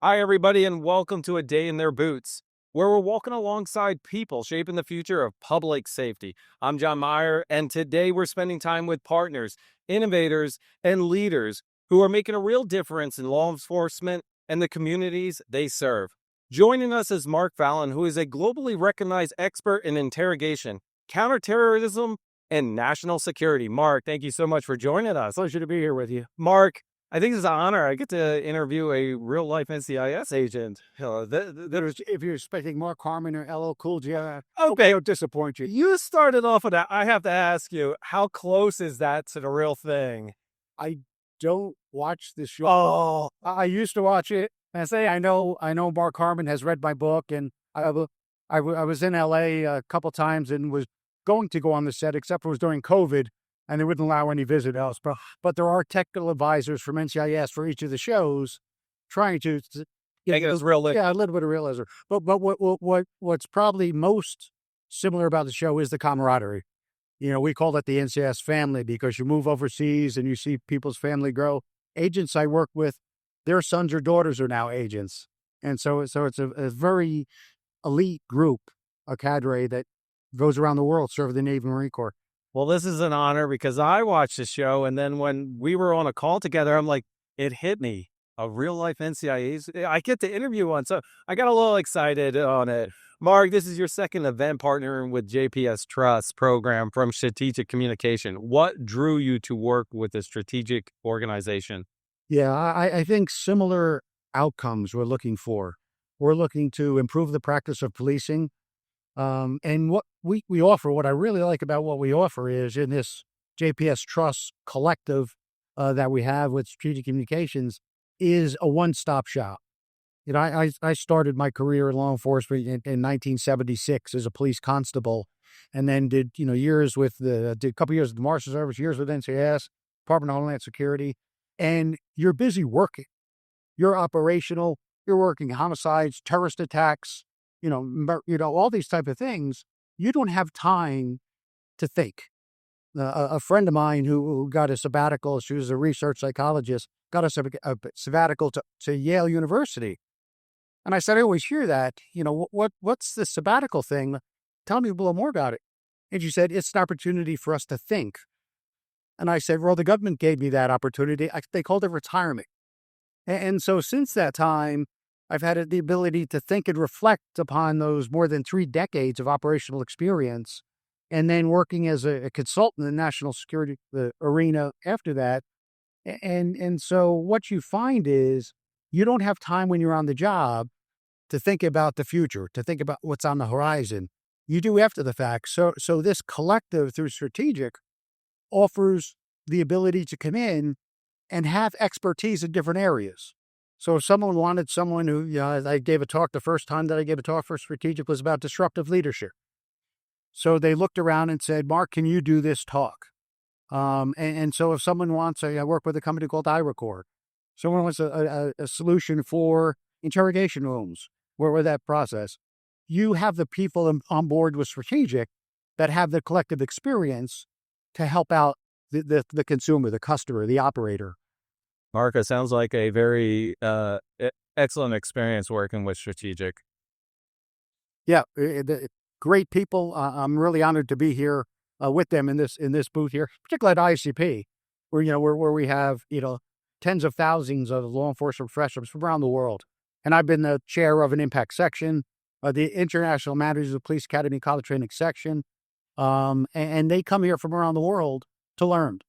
Hi, everybody, and welcome to A Day in Their Boots, where we're walking alongside people shaping the future of public safety. I'm John Myer, and today we're spending time with partners, innovators, and leaders who are making a real difference in law enforcement and the communities they serve. Joining us is Mark Fallon, who is a globally recognized expert in interrogation, counter-terrorism, and national security. Mark, thank you so much for joining us. Pleasure to be here with you. Mark, I think it's an honor. I get to interview a real life NCIS agent. If you're expecting Mark Harmon or LL Cool J, I hope Okay, I don't disappoint you. you started off with that. I have to ask you, how close is that to the real thing? I don't watch the show. Oh, I used to watch it. And I say I know Mark Harmon has read my book, and I was in LA a couple times and was going to go on the set, except it was during COVID, and they wouldn't allow any visitors. But there are technical advisors from NCIS for each of the shows, trying to make it as realistic. yeah, a little bit of realism. But what's probably most similar about the show is the camaraderie. We call it the NCIS family because you move overseas and you see people's family grow. Agents I work with, their sons or daughters are now agents. And so it's a very elite group, a cadre that goes around the world serving the Navy and Marine Corps. Well, this is an honor because I watched the show, and then when we were on a call together, I'm like, it hit me. A real life NCIS. I get to interview one, so I got a little excited on it. Mark, this is your second event partnering with JPS Trust program from Strategic Communication. What drew you to work with a strategic organization? Yeah, I think similar outcomes we're looking for. We're looking to improve the practice of policing. And what we offer, what I really like about what we offer is in this JPS Trust Collective that we have with Strategic Communications is a one-stop shop. I started my career in law enforcement in 1976 as a police constable, and then did years did a couple years with the Marshal Service, years with NCIS, Department of Homeland Security, and you're busy working. You're operational. You're working homicides, terrorist attacks, all these type of things. You don't have time to think. A friend of mine who got a sabbatical, she was a research psychologist, got a sabbatical to Yale University. And I said, I always hear that, what's the sabbatical thing? Tell me a little more about it. And she said, it's an opportunity for us to think. And I said, well, the government gave me that opportunity. They called it retirement. And so since that time, I've had the ability to think and reflect upon those more than 3 decades of operational experience, and then working as a consultant in the national security arena after that. And so what you find is you don't have time when you're on the job to think about the future, to think about what's on the horizon. You do after the fact. So this collective through Strategic offers the ability to come in and have expertise in different areas. So if someone wanted someone who, I gave a talk, the first time that I gave a talk for Strategic was about disruptive leadership. So they looked around and said, Mark, can you do this talk? And so if someone wants, I work with a company called iRecord. Someone wants a solution for interrogation rooms, where that process, you have the people on board with Strategic that have the collective experience to help out the consumer, the customer, the operator. Mark, it sounds like a very excellent experience working with Strategic. Yeah, great people. I'm really honored to be here with them in this booth here, particularly at ICP, where we have tens of thousands of law enforcement professionals from around the world. And I've been the chair of an impact section, the International Managers of Police Academy College Training section, and they come here from around the world to learn.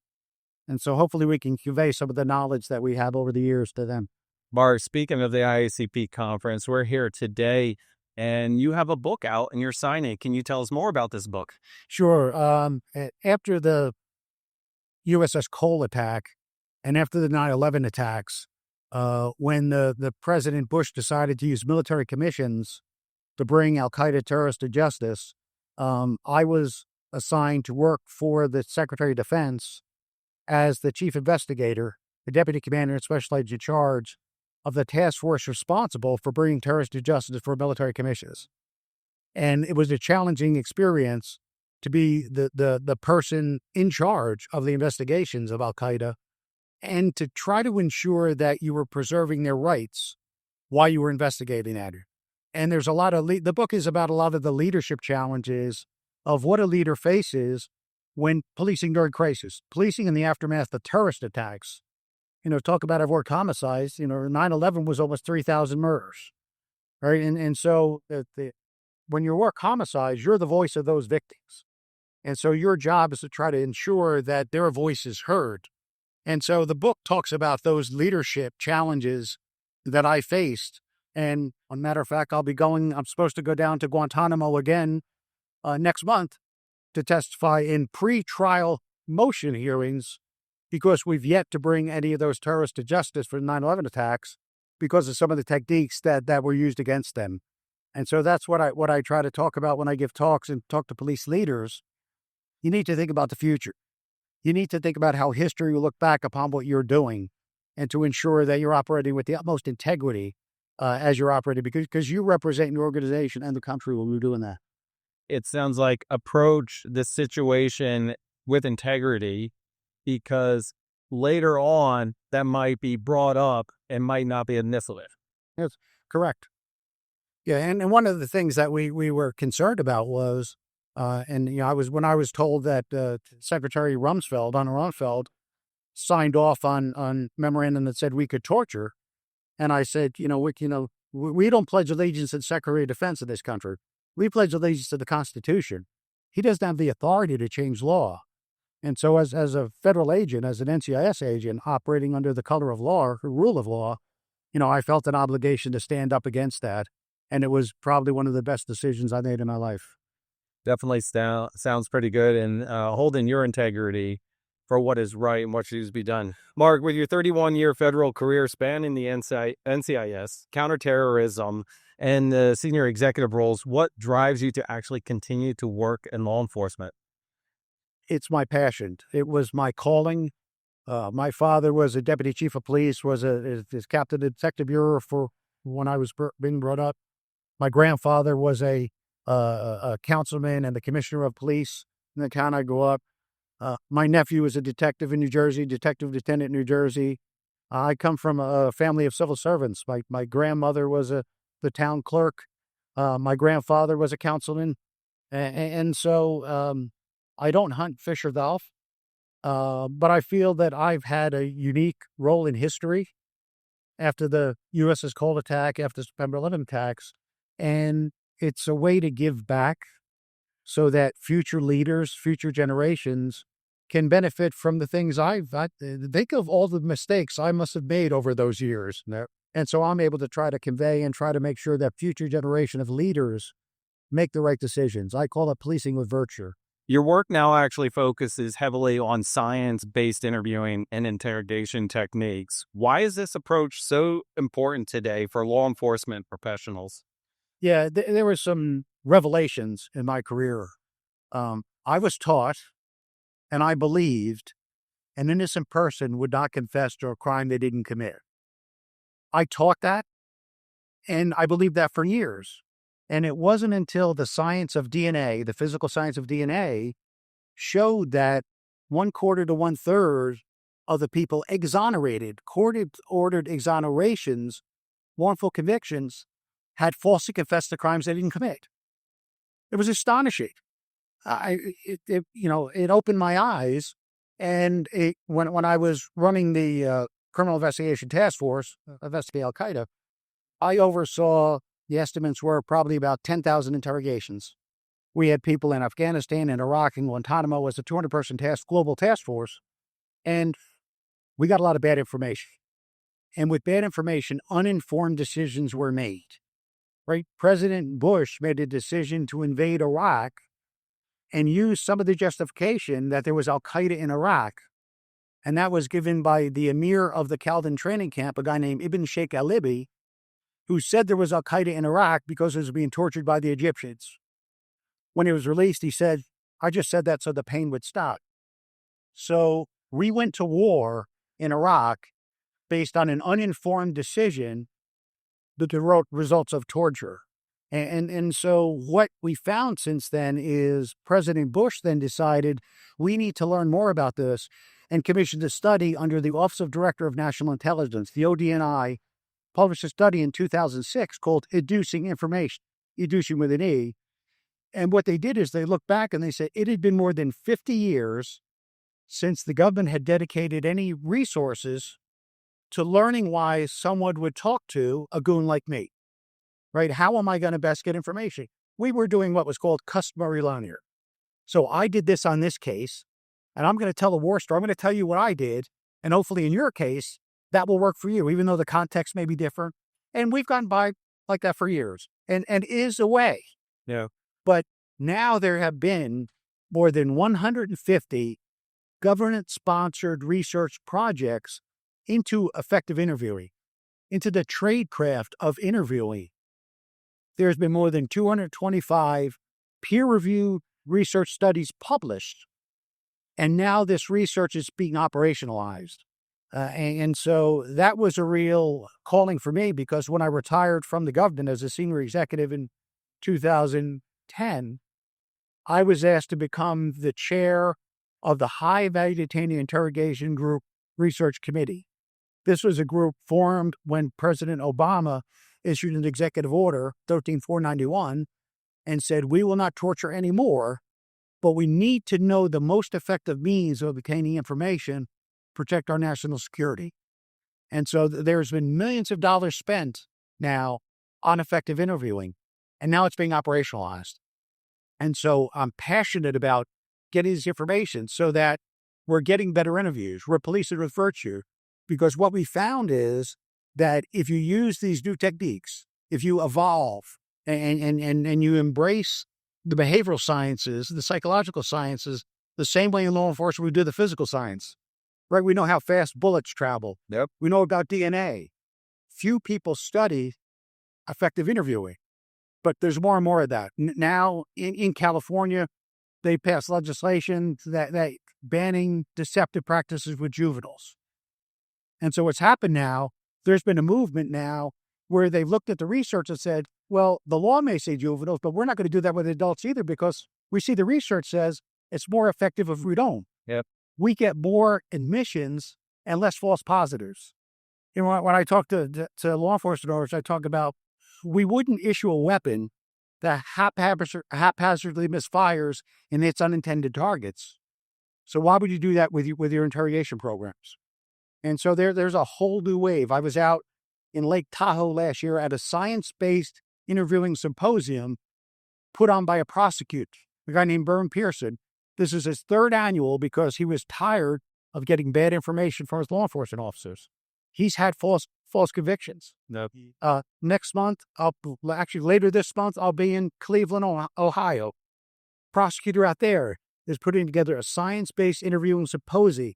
And so hopefully we can convey some of the knowledge that we have over the years to them. Mark, speaking of the IACP conference, we're here today, and you have a book out and you're signing. Can you tell us more about this book? Sure. After the USS Cole attack and after the 9/11 attacks, when the President Bush decided to use military commissions to bring al-Qaeda terrorists to justice, I was assigned to work for the Secretary of Defense as the chief investigator, the deputy commander and special agent in charge of the task force responsible for bringing terrorists to justice for military commissions. And it was a challenging experience to be the person in charge of the investigations of al-Qaeda and to try to ensure that you were preserving their rights why you were investigating at it. And there's a lot of, the book is about a lot of the leadership challenges of what a leader faces when policing during crisis, policing in the aftermath of terrorist attacks. Talk about avoid homicides, 9/11 was almost 3,000 murders, right? And so when you work homicides, you're the voice of those victims. And so your job is to try to ensure that their voice is heard. And so the book talks about those leadership challenges that I faced. And as a matter of fact, I'm supposed to go down to Guantanamo again next month to testify in pre-trial motion hearings, because we've yet to bring any of those terrorists to justice for the 9/11 attacks because of some of the techniques that were used against them. And so that's what I try to talk about when I give talks and talk to police leaders. You need to think about the future. You need to think about how history will look back upon what you're doing, and to ensure that you're operating with the utmost integrity as you're operating, because you represent your organization and the country when you're doing that. It sounds like approach the situation with integrity, because later on that might be brought up and might not be initiative. That's correct. Yeah, and one of the things that we were concerned about was, when I was told that Secretary Rumsfeld signed off on memorandum that said we could torture, and I said, we don't pledge allegiance to the Secretary of Defense of this country. We pledge allegiance to the Constitution. He doesn't have the authority to change law. And so as a federal agent, as an NCIS agent operating under the color of law or rule of law, I felt an obligation to stand up against that. And it was probably one of the best decisions I made in my life. Definitely sounds pretty good, and holding your integrity for what is right and what should be done. Mark, with your 31-year federal career spanning the NCIS, counterterrorism, and the senior executive roles, what drives you to actually continue to work in law enforcement? It's my passion. It was my calling. My father was a deputy chief of police, was his captain of the detective bureau for when I was being brought up. My grandfather was a councilman and the commissioner of police in the town I grew up. My nephew is a detective in New Jersey, detective lieutenant in New Jersey. I come from a family of civil servants. My grandmother was the town clerk. My grandfather was a councilman. And so I don't hunt, fish, or golf. But I feel that I've had a unique role in history after the U.S.'s cold attack, after September 11 attacks. And it's a way to give back so that future leaders, future generations can benefit from the things I think of all the mistakes I must have made over those years. And so I'm able to try to convey and try to make sure that future generation of leaders make the right decisions. I call it policing with virtue. Your work now actually focuses heavily on science-based interviewing and interrogation techniques. Why is this approach so important today for law enforcement professionals? Yeah, there were some revelations in my career. I was taught, and I believed, an innocent person would not confess to a crime they didn't commit. I taught that, and I believed that for years. And it wasn't until the science of DNA, the physical science of DNA, showed that 1/4 to 1/3 of the people exonerated, court-ordered exonerations, wrongful convictions, had falsely confessed to crimes they didn't commit. It was astonishing. It opened my eyes. And when I was running the Criminal Investigation Task Force, investigating Al-Qaeda, I oversaw, the estimates were probably about 10,000 interrogations. We had people in Afghanistan and Iraq and Guantanamo as a 200-person global task force. And we got a lot of bad information. And with bad information, uninformed decisions were made. Right? President Bush made a decision to invade Iraq and used some of the justification that there was Al-Qaeda in Iraq. And that was given by the emir of the Calvin training camp, a guy named Ibn Sheikh al-Libi, who said there was Al-Qaeda in Iraq because it was being tortured by the Egyptians. When he was released, he said, I just said that so the pain would stop. So we went to war in Iraq based on an uninformed decision that the results of torture. And so what we found since then is President Bush then decided we need to learn more about this and commissioned a study under the Office of Director of National Intelligence, the ODNI, published a study in 2006 called Educing Information, educing with an E. And what they did is they looked back and they said it had been more than 50 years since the government had dedicated any resources to learning why someone would talk to a goon like me, right? How am I going to best get information? We were doing what was called customary learning here. So I did this on this case, and I'm going to tell a war story. I'm going to tell you what I did, and hopefully in your case, that will work for you, even though the context may be different. And we've gone by like that for years, and is a way. Yeah. But now there have been more than 150 government-sponsored research projects into effective interviewing, into the tradecraft of interviewing. There's been more than 225 peer-reviewed research studies published, and now this research is being operationalized. And so that was a real calling for me, because when I retired from the government as a senior executive in 2010, I was asked to become the chair of the High Value Detainee Interrogation Group Research Committee. This was a group formed when President Obama issued an executive order, 13491, and said, we will not torture anymore, but we need to know the most effective means of obtaining information, protect our national security. And so there's been millions of dollars spent now on effective interviewing, and now it's being operationalized. And so I'm passionate about getting this information so that we're getting better interviews. We're policing with virtue, because what we found is that if you use these new techniques, if you evolve and you embrace the behavioral sciences, the psychological sciences, the same way in law enforcement we do the physical science, right? We know how fast bullets travel. Yep. We know about DNA. Few people study effective interviewing, but there's more and more of that. Now in California, they passed legislation that banning deceptive practices with juveniles. And so what's happened now, there's been a movement now where they've looked at the research and said, well, the law may say juveniles, but we're not going to do that with adults either, because we see the research says it's more effective if we don't. Yep. We get more admissions and less false positives. You know, when I talk to law enforcement officers, I talk about we wouldn't issue a weapon that haphazardly misfires in its unintended targets. So why would you do that with your interrogation programs? And so there's a whole new wave. I was out in Lake Tahoe last year at a science-based interviewing symposium put on by a prosecutor, a guy named Byrne Pearson. This is his third annual because he was tired of getting bad information from his law enforcement officers. He's had false convictions. Nope. Next month, later this month, I'll be in Cleveland, Ohio. Prosecutor out there is putting together a science-based interviewing symposium.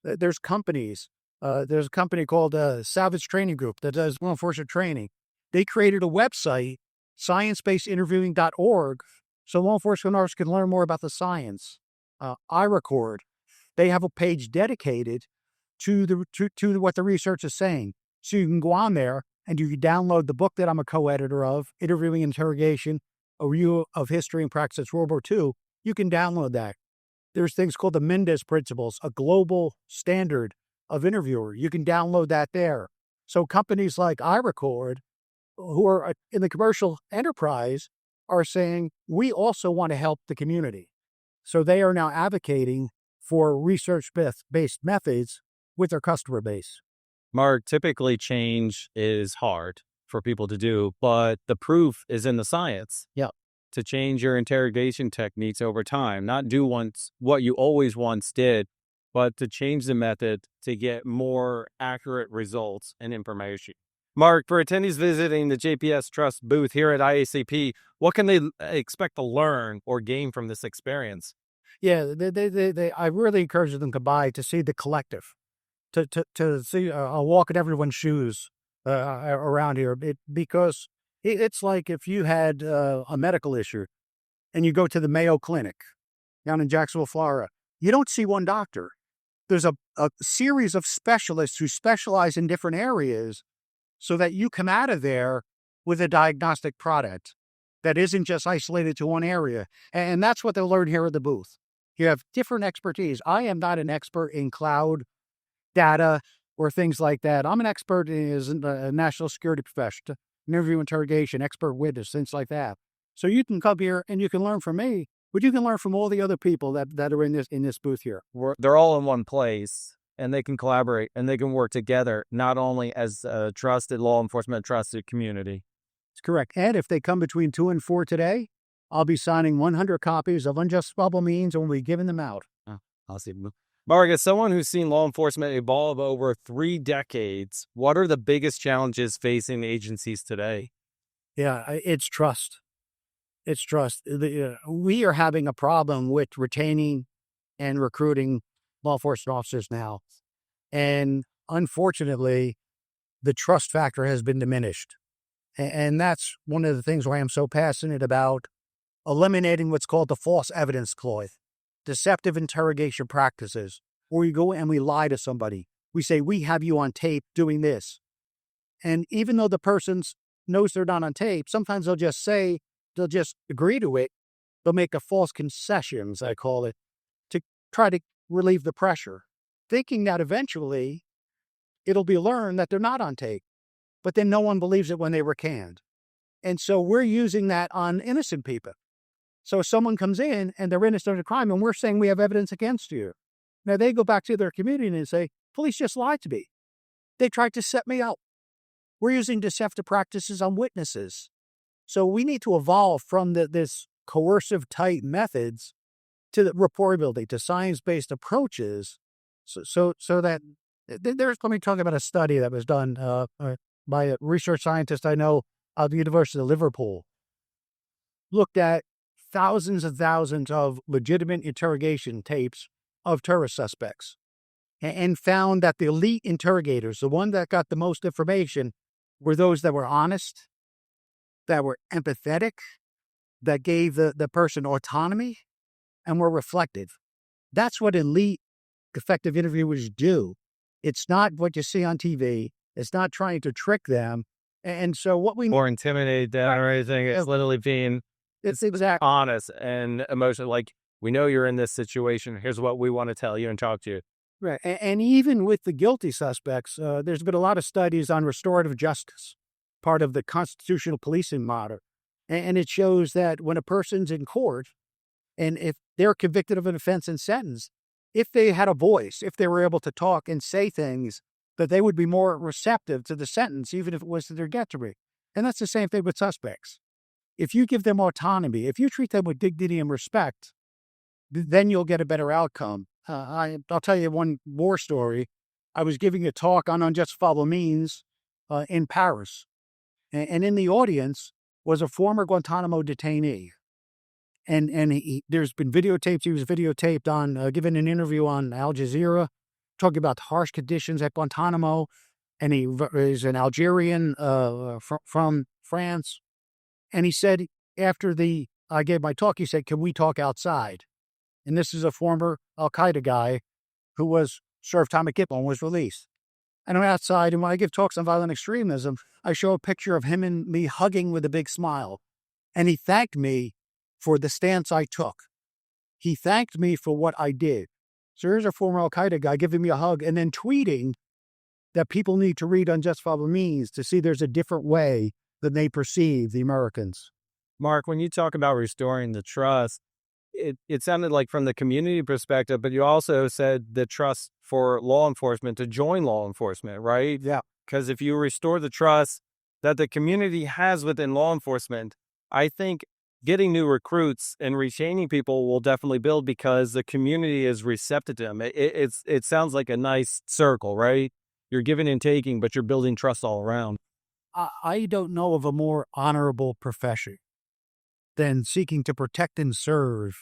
There's companies. There's a company called Savage Training Group that does law enforcement training. They created a website, sciencebasedinerviewing.org, so law enforcement officers can learn more about the science. iRecord, they have a page dedicated to what the research is saying. So you can go on there and you can download the book that I'm a co-editor of, Interviewing Interrogation, a review of history and practice since World War II. You can download that. There's things called the Mendez Principles, a global standard of interviewer. You can download that there. So companies like iRecord, who are in the commercial enterprise, are saying, we also want to help the community. So they are now advocating for research-based methods with their customer base. Mark, typically change is hard for people to do, but the proof is in the science. Yeah. To change your interrogation techniques over time, not do what you always once did, but to change the method to get more accurate results and information. Mark, for attendees visiting the JPS Trust booth here at IACP, what can they expect to learn or gain from this experience? Yeah, I really encourage them to see the collective, to see a walk in everyone's shoes around here, because it's like if you had a medical issue and you go to the Mayo Clinic down in Jacksonville, Florida, you don't see one doctor. There's a series of specialists who specialize in different areas so that you come out of there with a diagnostic product that isn't just isolated to one area. And that's what they'll learn here at the booth. You have different expertise. I am not an expert in cloud data or things like that. I'm an expert in a national security profession, interview, interrogation, expert witness, things like that. So you can come here and you can learn from me, but you can learn from all the other people that are in this booth here. They're all in one place, and they can collaborate and they can work together, not only as a trusted law enforcement, trusted community. It's correct. And if they come between 2 and 4 today, I'll be signing 100 copies of Unjustifiable Means and we'll be giving them out. Oh, I'll see. Mark, as someone who's seen law enforcement evolve over 3 decades, what are the biggest challenges facing agencies today? Yeah, it's trust. It's trust. We are having a problem with retaining and recruiting law enforcement officers now. And unfortunately, the trust factor has been diminished. And that's one of the things why I'm so passionate about eliminating what's called the false evidence clause, deceptive interrogation practices, where we go and we lie to somebody. We say, we have you on tape doing this. And even though the person knows they're not on tape, sometimes they'll just agree to it. They'll make a false concessions, I call it, to try to relieve the pressure, thinking that eventually it'll be learned that they're not on tape. But then no one believes it when they recant. And so we're using that on innocent people. So if someone comes in and they're innocent of a crime and we're saying we have evidence against you, now they go back to their community and say, police just lied to me. They tried to set me up. We're using deceptive practices on witnesses. So we need to evolve from this coercive type methods to the reportability, to science-based approaches. So that let me talk about a study that was done by a research scientist I know at the University of Liverpool. Looked at thousands and thousands of legitimate interrogation tapes of terrorist suspects and found that the elite interrogators, the one that got the most information, were those that were honest, that were empathetic, that gave the person autonomy, and were reflective. That's what elite effective interviewers do. It's not what you see on TV. It's not trying to trick them. And so what we... Or intimidate them or anything. It's literally being honest and emotional. Like, we know you're in this situation. Here's what we want to tell you and talk to you. Right. And even with the guilty suspects, there's been a lot of studies on restorative justice, part of the constitutional policing model. And it shows that when a person's in court, and if they're convicted of an offense and sentenced, if they had a voice, if they were able to talk and say things, that they would be more receptive to the sentence, even if it was to their detriment. And that's the same thing with suspects. If you give them autonomy, if you treat them with dignity and respect, then you'll get a better outcome. I'll tell you one more story. I was giving a talk on unjustifiable means in Paris. And in the audience was a former Guantanamo detainee. And there's been videotapes. He was videotaped on giving an interview on Al Jazeera, talking about harsh conditions at Guantanamo. And he is an Algerian from France. And he said, after I gave my talk, he said, can we talk outside? And this is a former Al-Qaeda guy who was served time at Gitmo and was released. And I'm outside, and when I give talks on violent extremism, I show a picture of him and me hugging with a big smile. And he thanked me for the stance I took. He thanked me for what I did. So here's a former Al-Qaeda guy giving me a hug and then tweeting that people need to read Unjustifiable Means to see there's a different way than they perceive the Americans. Mark, when you talk about restoring the trust, it sounded like from the community perspective, but you also said the trust for law enforcement to join law enforcement, right? Yeah. Because if you restore the trust that the community has within law enforcement, I think getting new recruits and retaining people will definitely build because the community is receptive to them. It sounds like a nice circle, right? You're giving and taking, but you're building trust all around. I don't know of a more honorable profession than seeking to protect and serve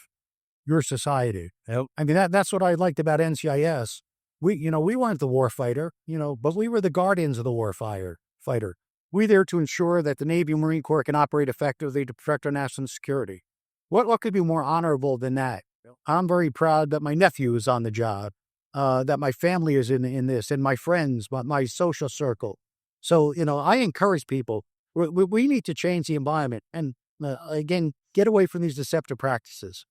your society. Yep. I mean, that's what I liked about NCIS. We weren't the war fighter, but we were the guardians of the war fighter. We're there to ensure that the Navy and Marine Corps can operate effectively to protect our national security. What could be more honorable than that? I'm very proud that my nephew is on the job, that my family is in this, and my friends, my social circle. So, I encourage people. We need to change the environment and, again, get away from these deceptive practices.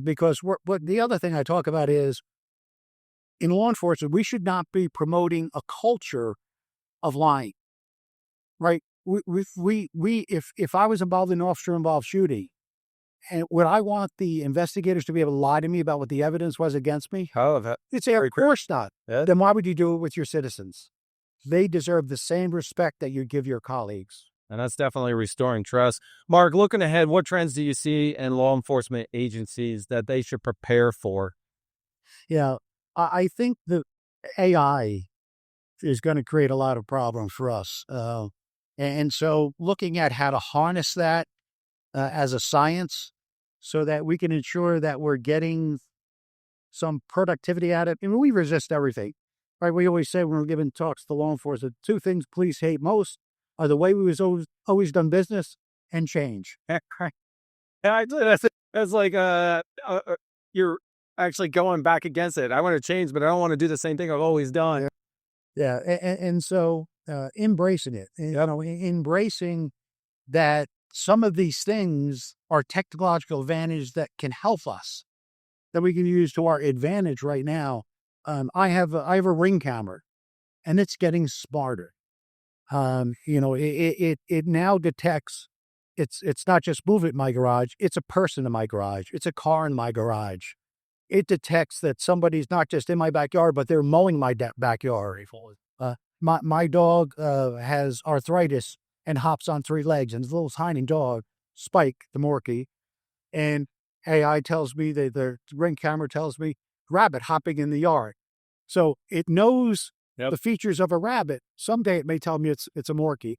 Because what the other thing I talk about is in law enforcement, we should not be promoting a culture of lying, right? If I was involved in an officer-involved shooting, and would I want the investigators to be able to lie to me about what the evidence was against me? Oh, that You'd say, of very course not. yeah. Then why would you do it with your citizens? They deserve the same respect that you give your colleagues. And that's definitely restoring trust. Mark, looking ahead, what trends do you see in law enforcement agencies that they should prepare for? Yeah, I think the AI is going to create a lot of problems for us. And so looking at how to harness that as a science so that we can ensure that we're getting some productivity at it. I mean, we resist everything, right? We always say when we're giving talks to law enforcement, two things police hate most are the way we was always done business and change. And I that's like you're actually going back against it. I want to change, but I don't want to do the same thing I've always done. Yeah. And so embracing it, embracing that some of these things are technological advantage that can help us, that we can use to our advantage right now. I have a ring camera, and it's getting smarter. It now detects it's not just movement in my garage, it's a person in my garage, it's a car in my garage. It detects that somebody's not just in my backyard, but they're mowing my backyard. My dog has arthritis and hops on three legs, and his little tiny dog, Spike, the Morkie, and AI tells me that the ring camera tells me rabbit hopping in the yard. So it knows the features of a rabbit. Someday it may tell me it's a Morkie.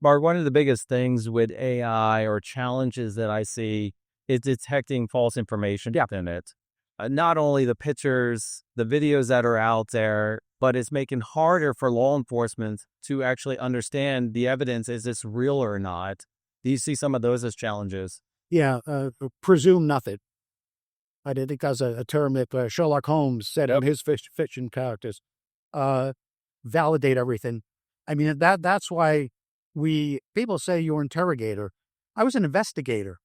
Mark, one of the biggest things with AI or challenges that I see is detecting false information in it. Not only the pictures, the videos that are out there, but it's making harder for law enforcement to actually understand the evidence. Is this real or not? Do you see some of those as challenges? Yeah, presume nothing. I did think that's a term that Sherlock Holmes said in his fiction characters. Validate everything. I mean, that's why people say you're an interrogator. I was an investigator.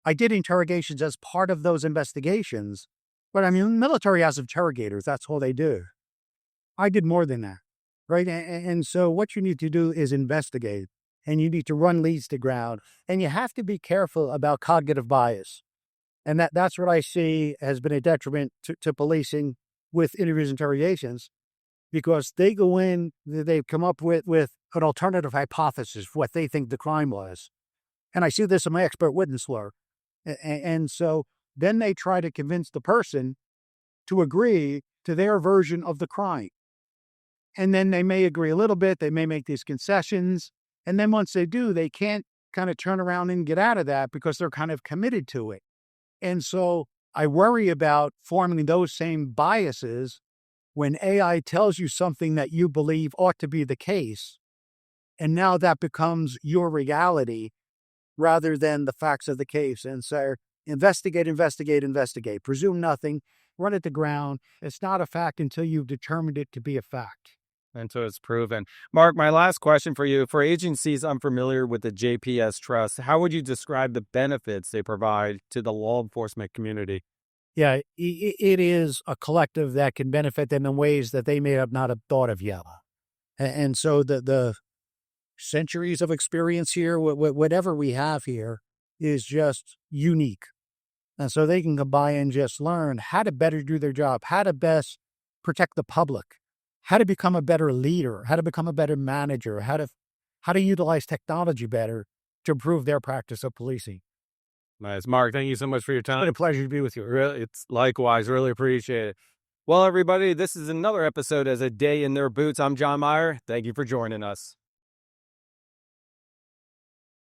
I did interrogations as part of those investigations. But I mean, the military has interrogators. That's all they do. I did more than that, right? And so what you need to do is investigate, and you need to run leads to ground, and you have to be careful about cognitive bias. And that's what I see has been a detriment to policing with interviews and interrogations, because they go in, they've come up with an alternative hypothesis for what they think the crime was. And I see this in my expert witness lawyer. And so then they try to convince the person to agree to their version of the crime. And then they may agree a little bit, they may make these concessions. And then once they do, they can't kind of turn around and get out of that because they're kind of committed to it. And so I worry about forming those same biases when AI tells you something that you believe ought to be the case. And now that becomes your reality rather than the facts of the case. And so investigate, investigate, investigate. Presume nothing. Run it to ground. It's not a fact until you've determined it to be a fact. Until it's proven. Mark, my last question for you. For agencies unfamiliar with the JPS Trust, how would you describe the benefits they provide to the law enforcement community? Yeah, it is a collective that can benefit them in ways that they may have not have thought of yet. And so the centuries of experience here, whatever we have here, is just unique. And so they can come by and just learn how to better do their job, how to best protect the public, how to become a better leader, how to become a better manager, how to utilize technology better to improve their practice of policing. Nice. Mark, thank you so much for your time. It's been a pleasure to be with you. Really, it's likewise. Really appreciate it. Well, everybody, this is another episode as A Day in Their Boots. I'm John Myer. Thank you for joining us.